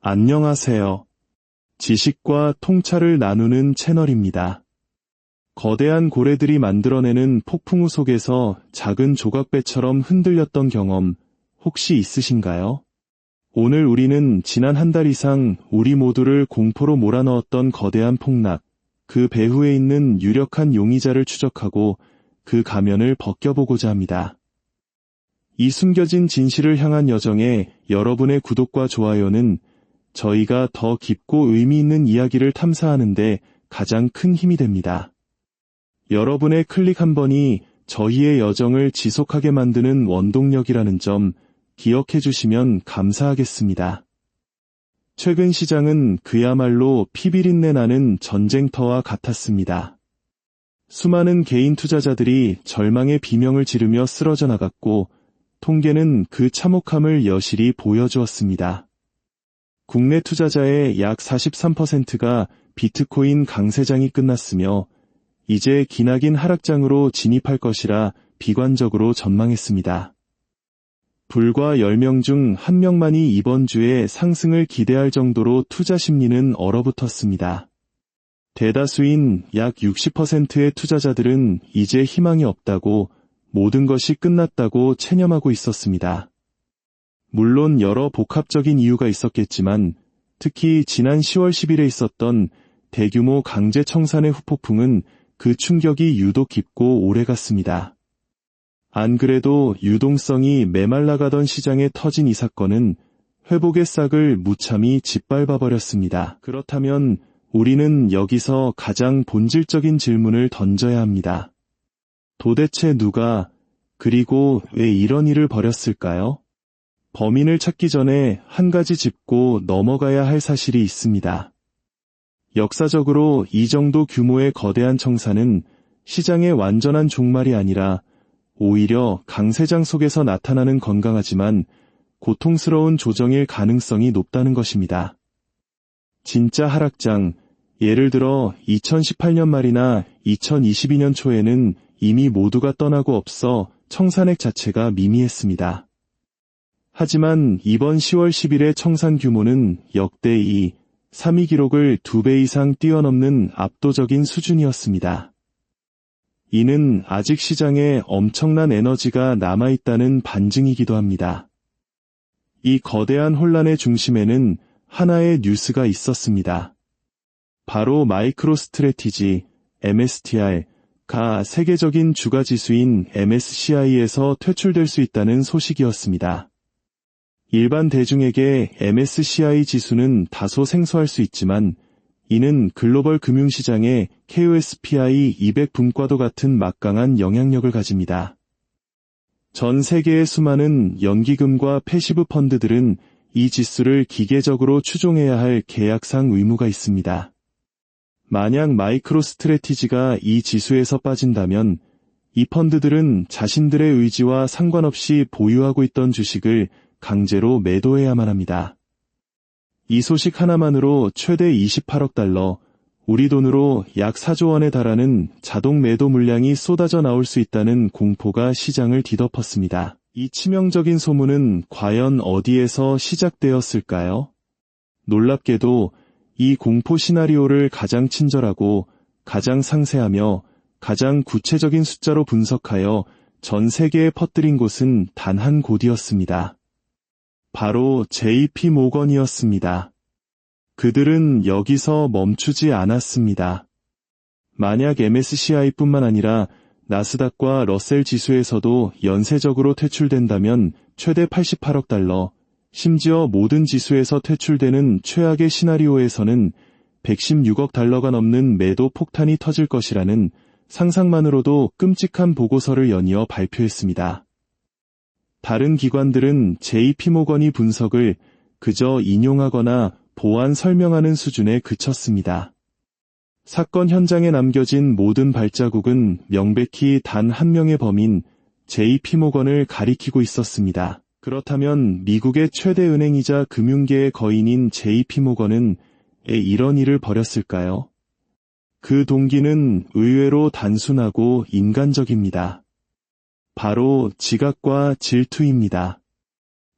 안녕하세요. 지식과 통찰을 나누는 채널입니다. 거대한 고래들이 만들어내는 폭풍우 속에서 작은 조각배처럼 흔들렸던 경험 혹시 있으신가요? 오늘 우리는 지난 한 달 이상 우리 모두를 공포로 몰아넣었던 거대한 폭락, 그 배후에 있는 유력한 용의자를 추적하고 그 가면을 벗겨보고자 합니다. 이 숨겨진 진실을 향한 여정에 여러분의 구독과 좋아요는 저희가 더 깊고 의미 있는 이야기를 탐사하는 데 가장 큰 힘이 됩니다. 여러분의 클릭 한 번이 저희의 여정을 지속하게 만드는 원동력이라는 점 기억해 주시면 감사하겠습니다. 최근 시장은 그야말로 피비린내 나는 전쟁터와 같았습니다. 수많은 개인 투자자들이 절망의 비명을 지르며 쓰러져 나갔고 통계는 그 참혹함을 여실히 보여주었습니다. 국내 투자자의 약 43%가 비트코인 강세장이 끝났으며 이제 기나긴 하락장으로 진입할 것이라 비관적으로 전망했습니다. 불과 10명 중 1명만이 이번 주에 상승을 기대할 정도로 투자 심리는 얼어붙었습니다. 대다수인 약 60%의 투자자들은 이제 희망이 없다고, 모든 것이 끝났다고 체념하고 있었습니다. 물론 여러 복합적인 이유가 있었겠지만 특히 지난 10월 10일에 있었던 대규모 강제 청산의 후폭풍은 그 충격이 유독 깊고 오래갔습니다. 안 그래도 유동성이 메말라가던 시장에 터진 이 사건은 회복의 싹을 무참히 짓밟아버렸습니다. 그렇다면 우리는 여기서 가장 본질적인 질문을 던져야 합니다. 도대체 누가, 그리고 왜 이런 일을 벌였을까요? 범인을 찾기 전에 한 가지 짚고 넘어가야 할 사실이 있습니다. 역사적으로 이 정도 규모의 거대한 청산은 시장의 완전한 종말이 아니라 오히려 강세장 속에서 나타나는 건강하지만 고통스러운 조정일 가능성이 높다는 것입니다. 진짜 하락장, 예를 들어 2018년 말이나 2022년 초에는 이미 모두가 떠나고 없어 청산액 자체가 미미했습니다. 하지만 이번 10월 10일의 청산 규모는 역대 3위 기록을 2배 이상 뛰어넘는 압도적인 수준이었습니다. 이는 아직 시장에 엄청난 에너지가 남아있다는 반증이기도 합니다. 이 거대한 혼란의 중심에는 하나의 뉴스가 있었습니다. 바로 마이크로스트래티지, MSTR가 세계적인 주가지수인 MSCI에서 퇴출될 수 있다는 소식이었습니다. 일반 대중에게 MSCI 지수는 다소 생소할 수 있지만 이는 글로벌 금융시장의 KOSPI 200분과도 같은 막강한 영향력을 가집니다. 전 세계의 수많은 연기금과 패시브 펀드들은 이 지수를 기계적으로 추종해야 할 계약상 의무가 있습니다. 만약 마이크로스트래티지가 이 지수에서 빠진다면 이 펀드들은 자신들의 의지와 상관없이 보유하고 있던 주식을 강제로 매도해야만 합니다. 이 소식 하나만으로 최대 28억 달러, 우리 돈으로 약 4조 원에 달하는 자동 매도 물량이 쏟아져 나올 수 있다는 공포가 시장을 뒤덮었습니다. 이 치명적인 소문은 과연 어디에서 시작되었을까요? 놀랍게도 이 공포 시나리오를 가장 친절하고 가장 상세하며 가장 구체적인 숫자로 분석하여 전 세계에 퍼뜨린 곳은 단 한 곳이었습니다. 바로 JP 모건이었습니다. 그들은 여기서 멈추지 않았습니다. 만약 MSCI뿐만 아니라 나스닥과 러셀 지수에서도 연쇄적으로 퇴출된다면 최대 88억 달러, 심지어 모든 지수에서 퇴출되는 최악의 시나리오에서는 116억 달러가 넘는 매도 폭탄이 터질 것이라는 상상만으로도 끔찍한 보고서를 연이어 발표했습니다. 다른 기관들은 JP모건이 분석을 그저 인용하거나 보완 설명하는 수준에 그쳤습니다. 사건 현장에 남겨진 모든 발자국은 명백히 단 한 명의 범인 JP모건을 가리키고 있었습니다. 그렇다면 미국의 최대 은행이자 금융계의 거인인 JP모건은 왜 이런 일을 벌였을까요? 그 동기는 의외로 단순하고 인간적입니다. 바로 지각과 질투입니다.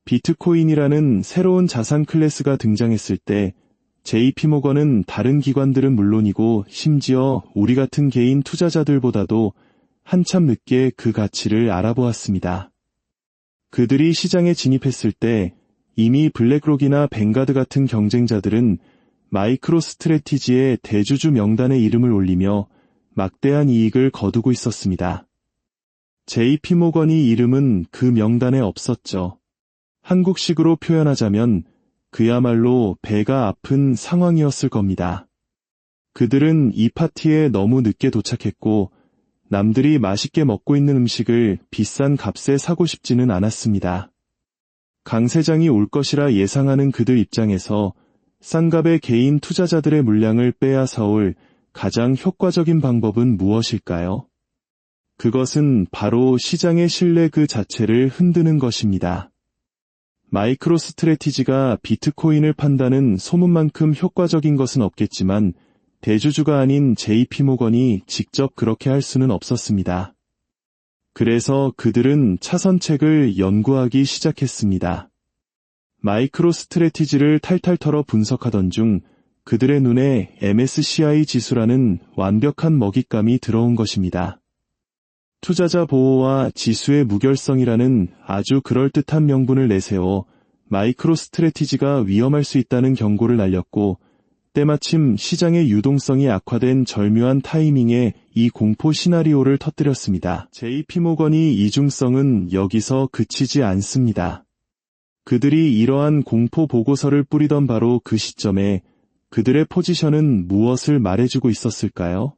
비트코인이라는 새로운 자산 클래스가 등장했을 때 JP모건은 다른 기관들은 물론이고 심지어 우리 같은 개인 투자자들보다도 한참 늦게 그 가치를 알아보았습니다. 그들이 시장에 진입했을 때 이미 블랙록이나 뱅가드 같은 경쟁자들은 마이크로 스트래티지의 대주주 명단에 이름을 올리며 막대한 이익을 거두고 있었습니다. JP모건이 이름은 그 명단에 없었죠. 한국식으로 표현하자면 그야말로 배가 아픈 상황이었을 겁니다. 그들은 이 파티에 너무 늦게 도착했고 남들이 맛있게 먹고 있는 음식을 비싼 값에 사고 싶지는 않았습니다. 강 세장이 올 것이라 예상하는 그들 입장에서 싼 값의 개인 투자자들의 물량을 빼앗아올 가장 효과적인 방법은 무엇일까요? 그것은 바로 시장의 신뢰 그 자체를 흔드는 것입니다. 마이크로 스트래티지가 비트코인을 판다는 소문만큼 효과적인 것은 없겠지만 대주주가 아닌 JP모건이 직접 그렇게 할 수는 없었습니다. 그래서 그들은 차선책을 연구하기 시작했습니다. 마이크로 스트래티지를 탈탈 털어 분석하던 중 그들의 눈에 MSCI 지수라는 완벽한 먹잇감이 들어온 것입니다. 투자자 보호와 지수의 무결성이라는 아주 그럴듯한 명분을 내세워 마이크로 스트래티지가 위험할 수 있다는 경고를 날렸고 때마침 시장의 유동성이 악화된 절묘한 타이밍에 이 공포 시나리오를 터뜨렸습니다. JP모건이 이중성은 여기서 그치지 않습니다. 그들이 이러한 공포 보고서를 뿌리던 바로 그 시점에 그들의 포지션은 무엇을 말해주고 있었을까요?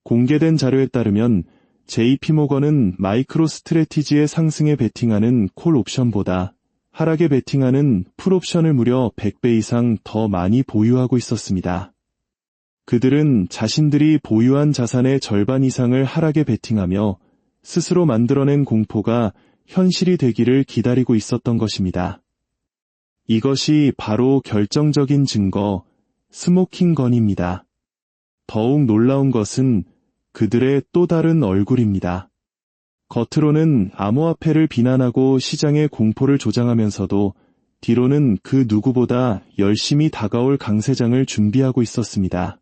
공개된 자료에 따르면 JP모건은 마이크로 스트래티지의 상승에 베팅하는 콜 옵션보다 하락에 베팅하는 풀 옵션을 무려 100배 이상 더 많이 보유하고 있었습니다. 그들은 자신들이 보유한 자산의 절반 이상을 하락에 베팅하며 스스로 만들어낸 공포가 현실이 되기를 기다리고 있었던 것입니다. 이것이 바로 결정적인 증거, 스모킹건입니다. 더욱 놀라운 것은 그들의 또 다른 얼굴입니다. 겉으로는 암호화폐를 비난하고 시장의 공포를 조장하면서도 뒤로는 그 누구보다 열심히 다가올 강세장을 준비하고 있었습니다.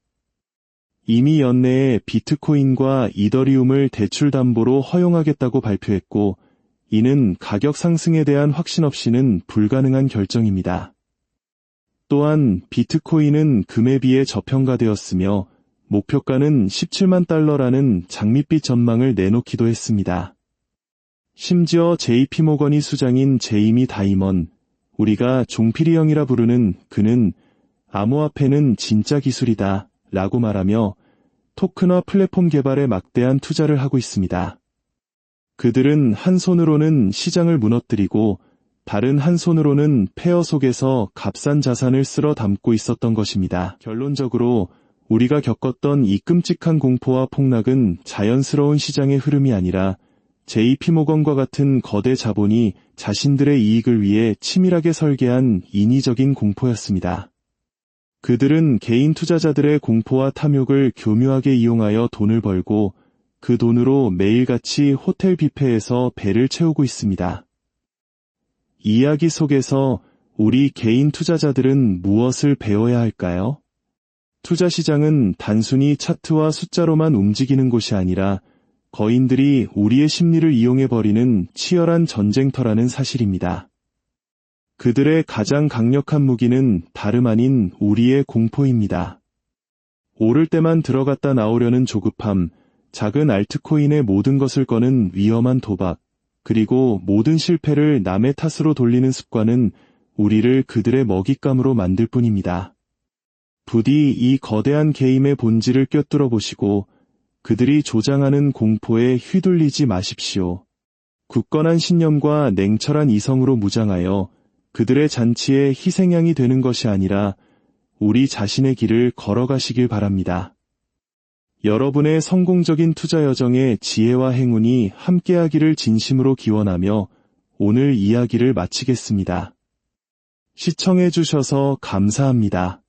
이미 연내에 비트코인과 이더리움을 대출 담보로 허용하겠다고 발표했고 이는 가격 상승에 대한 확신 없이는 불가능한 결정입니다. 또한 비트코인은 금에 비해 저평가되었으며 목표가는 17만 달러라는 장밋빛 전망을 내놓기도 했습니다. 심지어 JP모건이 수장인 제이미 다이먼, 우리가 종필이 형이라 부르는 그는 암호화폐는 진짜 기술이다 라고 말하며 토큰화 플랫폼 개발에 막대한 투자를 하고 있습니다. 그들은 한 손으로는 시장을 무너뜨리고 다른 한 손으로는 폐허 속에서 값싼 자산을 쓸어 담고 있었던 것입니다. 결론적으로 우리가 겪었던 이 끔찍한 공포와 폭락은 자연스러운 시장의 흐름이 아니라 JP모건과 같은 거대 자본이 자신들의 이익을 위해 치밀하게 설계한 인위적인 공포였습니다. 그들은 개인 투자자들의 공포와 탐욕을 교묘하게 이용하여 돈을 벌고 그 돈으로 매일같이 호텔 뷔페에서 배를 채우고 있습니다. 이야기 속에서 우리 개인 투자자들은 무엇을 배워야 할까요? 투자 시장은 단순히 차트와 숫자로만 움직이는 곳이 아니라 거인들이 우리의 심리를 이용해버리는 치열한 전쟁터라는 사실입니다. 그들의 가장 강력한 무기는 다름 아닌 우리의 공포입니다. 오를 때만 들어갔다 나오려는 조급함, 작은 알트코인의 모든 것을 거는 위험한 도박, 그리고 모든 실패를 남의 탓으로 돌리는 습관은 우리를 그들의 먹잇감으로 만들 뿐입니다. 부디 이 거대한 게임의 본질을 꿰뚫어 보시고 그들이 조장하는 공포에 휘둘리지 마십시오. 굳건한 신념과 냉철한 이성으로 무장하여 그들의 잔치에 희생양이 되는 것이 아니라 우리 자신의 길을 걸어가시길 바랍니다. 여러분의 성공적인 투자 여정에 지혜와 행운이 함께하기를 진심으로 기원하며 오늘 이야기를 마치겠습니다. 시청해 주셔서 감사합니다.